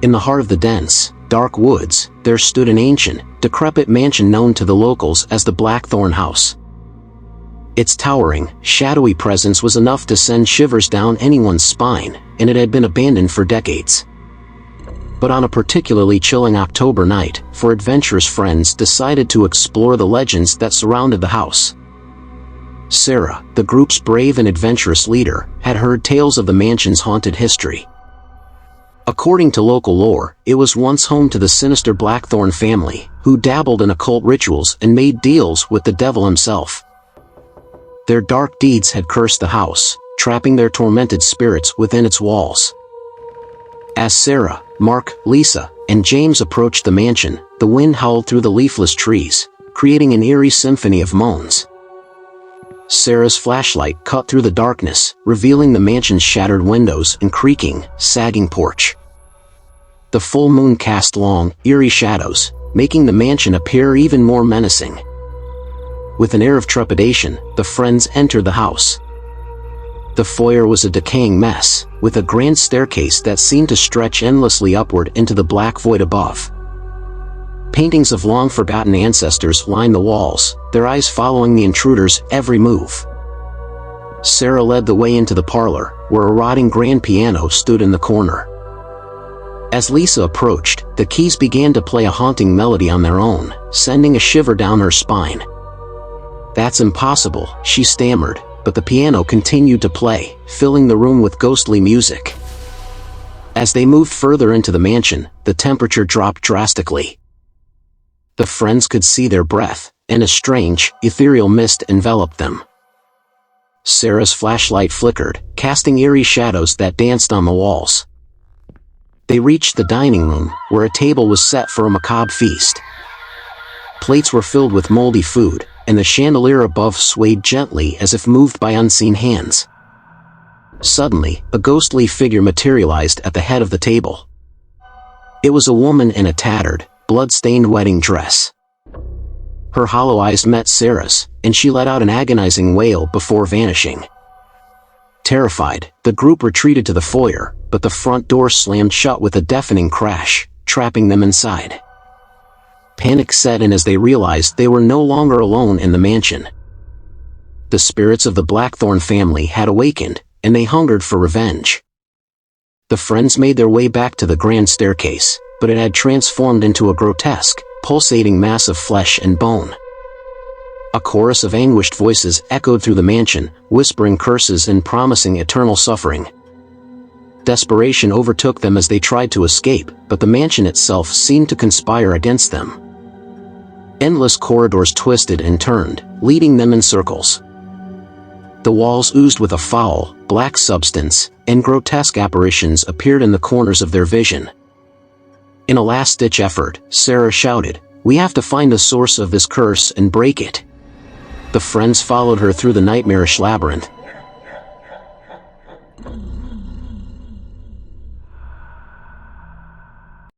In the heart of the dense, dark woods, there stood an ancient, decrepit mansion known to the locals as the Blackthorn House. Its towering, shadowy presence was enough to send shivers down anyone's spine, and it had been abandoned for decades. But on a particularly chilling October night, four adventurous friends decided to explore the legends that surrounded the house. Sarah, the group's brave and adventurous leader, had heard tales of the mansion's haunted history. According to local lore, it was once home to the sinister Blackthorn family, who dabbled in occult rituals and made deals with the devil himself. Their dark deeds had cursed the house, trapping their tormented spirits within its walls. As Sarah, Mark, Lisa, and James approached the mansion, the wind howled through the leafless trees, creating an eerie symphony of moans. Sarah's flashlight cut through the darkness, revealing the mansion's shattered windows and creaking, sagging porch. The full moon cast long, eerie shadows, making the mansion appear even more menacing. With an air of trepidation, the friends entered the house. The foyer was a decaying mess, with a grand staircase that seemed to stretch endlessly upward into the black void above. Paintings of long-forgotten ancestors lined the walls, their eyes following the intruder's every move. Sarah led the way into the parlor, where a rotting grand piano stood in the corner. As Lisa approached, the keys began to play a haunting melody on their own, sending a shiver down her spine. "That's impossible," she stammered, but the piano continued to play, filling the room with ghostly music. As they moved further into the mansion, the temperature dropped drastically. The friends could see their breath, and a strange, ethereal mist enveloped them. Sarah's flashlight flickered, casting eerie shadows that danced on the walls. They reached the dining room, where a table was set for a macabre feast. Plates were filled with moldy food, and the chandelier above swayed gently as if moved by unseen hands. Suddenly, a ghostly figure materialized at the head of the table. It was a woman in a tattered, blood-stained wedding dress. Her hollow eyes met Sarah's, and she let out an agonizing wail before vanishing. Terrified, the group retreated to the foyer, but the front door slammed shut with a deafening crash, trapping them inside. Panic set in as they realized they were no longer alone in the mansion. The spirits of the Blackthorn family had awakened, and they hungered for revenge. The friends made their way back to the grand staircase, but it had transformed into a grotesque, pulsating mass of flesh and bone. A chorus of anguished voices echoed through the mansion, whispering curses and promising eternal suffering. Desperation overtook them as they tried to escape, but the mansion itself seemed to conspire against them. Endless corridors twisted and turned, leading them in circles. The walls oozed with a foul, black substance, and grotesque apparitions appeared in the corners of their vision. In a last-ditch effort, Sarah shouted, "We have to find the source of this curse and break it." The friends followed her through the nightmarish labyrinth,